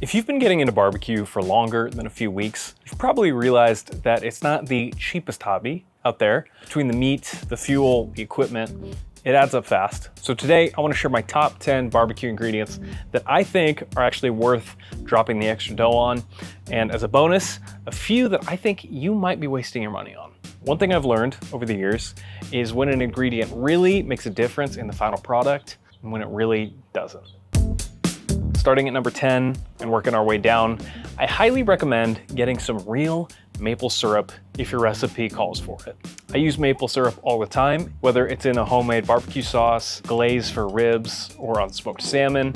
If you've been getting into barbecue for longer than a few weeks, you've probably realized that it's not the cheapest hobby out there. Between the meat, the fuel, the equipment, it adds up fast. So today I want to share my top 10 barbecue ingredients that I think are actually worth dropping the extra dough on. And as a bonus, a few that I think you might be wasting your money on. One thing I've learned over the years is when an ingredient really makes a difference in the final product and when it really doesn't. Starting at number 10 and working our way down, I highly recommend getting some real maple syrup if your recipe calls for it. I use maple syrup all the time, whether it's in a homemade barbecue sauce, glaze for ribs, or on smoked salmon,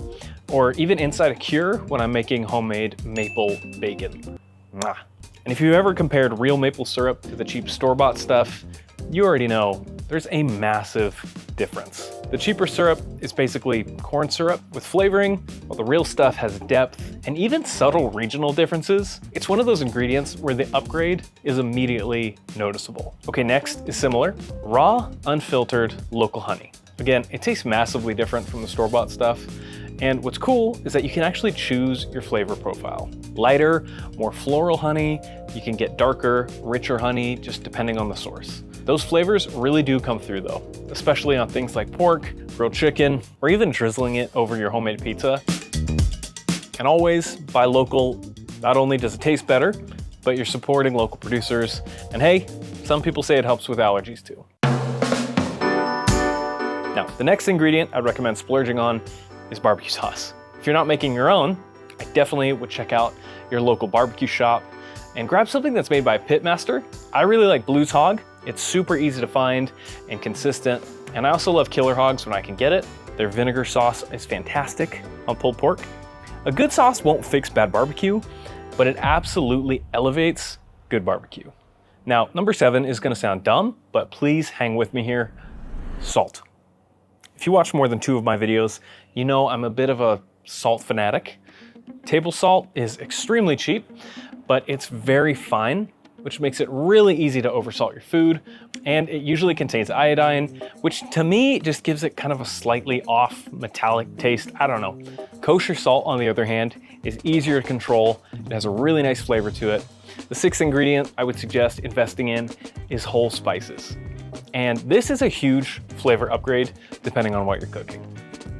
or even inside a cure when I'm making homemade maple bacon. Mwah. And if you've ever compared real maple syrup to the cheap store-bought stuff, you already know there's a massive difference. The cheaper syrup is basically corn syrup with flavoring, while the real stuff has depth and even subtle regional differences. It's one of those ingredients where the upgrade is immediately noticeable. Okay, next is similar. Raw, unfiltered, local honey. Again, it tastes massively different from the store-bought stuff. And what's cool is that you can actually choose your flavor profile. Lighter, more floral honey, you can get darker, richer honey, just depending on the source. Those flavors really do come through though, especially on things like pork, grilled chicken, or even drizzling it over your homemade pizza. And always buy local. Not only does it taste better, but you're supporting local producers. And hey, some people say it helps with allergies too. Now, the next ingredient I'd recommend splurging on is barbecue sauce. If you're not making your own, I definitely would check out your local barbecue shop and grab something that's made by a pitmaster. I really like Blues Hog. It's super easy to find and consistent. And I also love Killer Hogs when I can get it. Their vinegar sauce is fantastic on pulled pork. A good sauce won't fix bad barbecue, but it absolutely elevates good barbecue. Now, number 7 is gonna sound dumb, but please hang with me here. Salt. If you watch more than 2 of my videos, you know I'm a bit of a salt fanatic. Table salt is extremely cheap, but it's very fine, which makes it really easy to oversalt your food. And it usually contains iodine, which to me just gives it kind of a slightly off metallic taste. I don't know. Kosher salt, on the other hand, is easier to control. It has a really nice flavor to it. The 6th ingredient I would suggest investing in is whole spices. And this is a huge flavor upgrade depending on what you're cooking.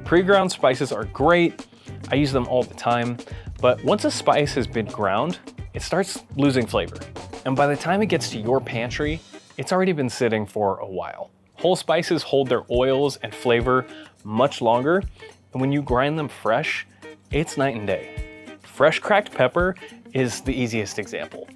Pre-ground spices are great. I use them all the time, but once a spice has been ground, it starts losing flavor. And by the time it gets to your pantry, it's already been sitting for a while. Whole spices hold their oils and flavor much longer, and when you grind them fresh, it's night and day. Fresh cracked pepper is the easiest example.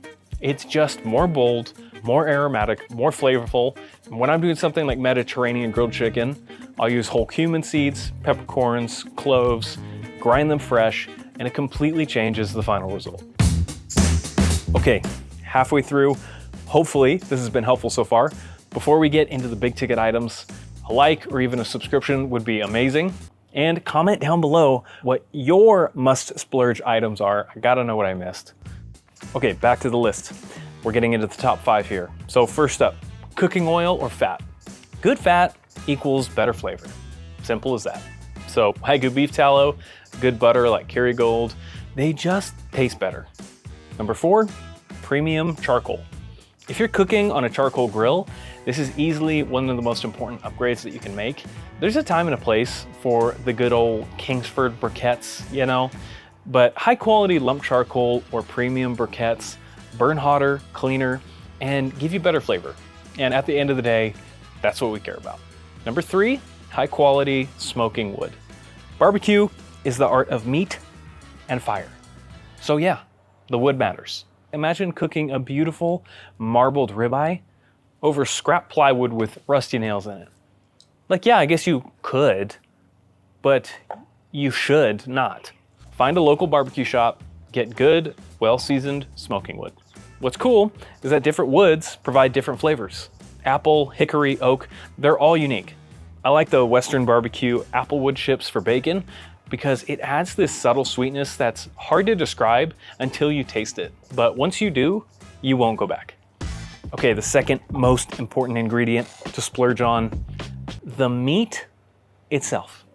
It's just more bold, more aromatic, more flavorful. And when I'm doing something like Mediterranean grilled chicken, I'll use whole cumin seeds, peppercorns, cloves, grind them fresh, and it completely changes the final result. Okay, halfway through. Hopefully this has been helpful so far. Before we get into the big ticket items, a like or even a subscription would be amazing. And comment down below what your must splurge items are. I gotta know what I missed. Okay, back to the list. We're getting into the top 5 here. So first up, cooking oil or fat. Good fat equals better flavor. Simple as that. So Wagyu beef tallow, good butter like Kerrygold, they just taste better. Number 4, premium charcoal. If you're cooking on a charcoal grill, this is easily one of the most important upgrades that you can make. There's a time and a place for the good old Kingsford briquettes, you know, but high quality lump charcoal or premium briquettes burn hotter, cleaner, and give you better flavor. And at the end of the day, that's what we care about. Number 3, high quality smoking wood. Barbecue is the art of meat and fire. So yeah, the wood matters. Imagine cooking a beautiful marbled ribeye over scrap plywood with rusty nails in it. Like, yeah, I guess you could, but you should not. Find a local barbecue shop, get good, well-seasoned smoking wood. What's cool is that different woods provide different flavors. Apple, hickory, oak, they're all unique. I like the Western barbecue applewood chips for bacon because it adds this subtle sweetness that's hard to describe until you taste it. But once you do, you won't go back. Okay, the second most important ingredient to splurge on, the meat itself.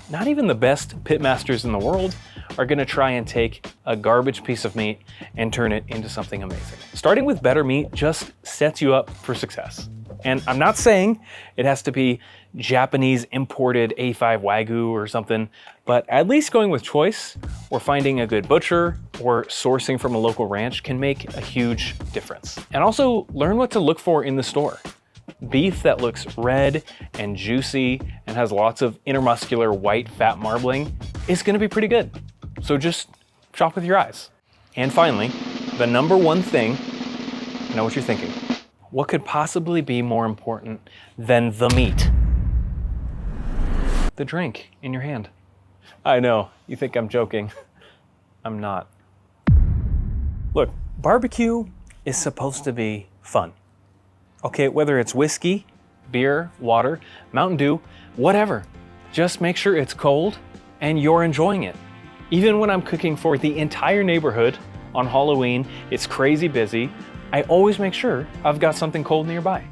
Not even the best pit masters in the world are gonna try and take a garbage piece of meat and turn it into something amazing. Starting with better meat just sets you up for success. And I'm not saying it has to be Japanese imported A5 Wagyu or something, but at least going with choice or finding a good butcher or sourcing from a local ranch can make a huge difference. And also learn what to look for in the store. Beef that looks red and juicy and has lots of intermuscular white fat marbling is gonna be pretty good. So just shop with your eyes. And finally, the number one thing, I know what you're thinking. What could possibly be more important than the meat? The drink in your hand. I know, you think I'm joking. I'm not. Look, barbecue is supposed to be fun. Okay, whether it's whiskey, beer, water, Mountain Dew, whatever. Just make sure it's cold and you're enjoying it. Even when I'm cooking for the entire neighborhood on Halloween, it's crazy busy, I always make sure I've got something cold nearby.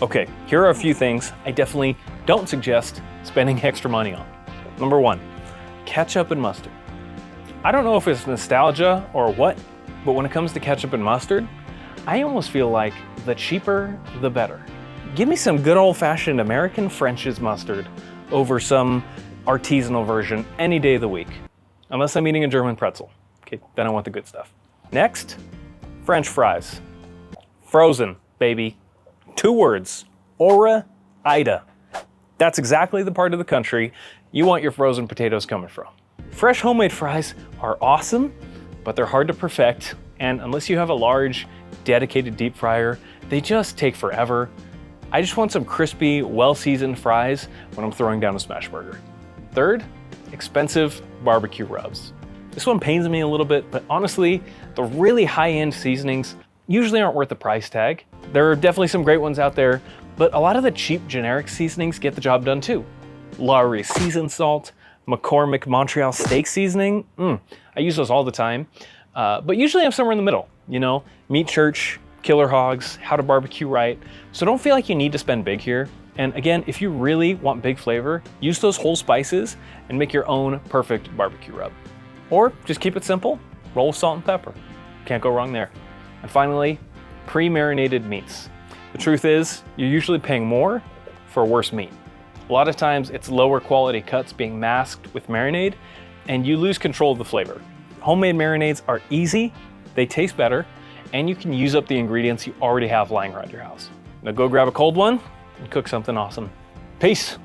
Okay, here are a few things I definitely don't suggest spending extra money on. Number one, ketchup and mustard. I don't know if it's nostalgia or what, but when it comes to ketchup and mustard, I almost feel like the cheaper, the better. Give me some good old-fashioned American French's mustard over some artisanal version any day of the week. Unless I'm eating a German pretzel. Okay, then I want the good stuff. Next, French fries. Frozen, baby. 2 words, Ora Ida. That's exactly the part of the country you want your frozen potatoes coming from. Fresh homemade fries are awesome, but they're hard to perfect, and unless you have a large, dedicated deep fryer, they just take forever. I just want some crispy, well-seasoned fries when I'm throwing down a smash burger. Third, expensive barbecue rubs. This one pains me a little bit, but honestly, the really high-end seasonings usually aren't worth the price tag. There are definitely some great ones out there, but a lot of the cheap generic seasonings get the job done too. Lowry seasoned salt, McCormick Montreal steak seasoning, I use those all the time, but usually I'm somewhere in the middle, you know, Meat Church, Killer Hogs, How to Barbecue Right. So don't feel like you need to spend big here. And again, if you really want big flavor, use those whole spices and make your own perfect barbecue rub. Or just keep it simple, roll with salt and pepper. Can't go wrong there. And finally, pre-marinated meats. The truth is, you're usually paying more for worse meat. A lot of times it's lower quality cuts being masked with marinade, and you lose control of the flavor. Homemade marinades are easy, they taste better, and you can use up the ingredients you already have lying around your house. Now go grab a cold one and cook something awesome. Peace.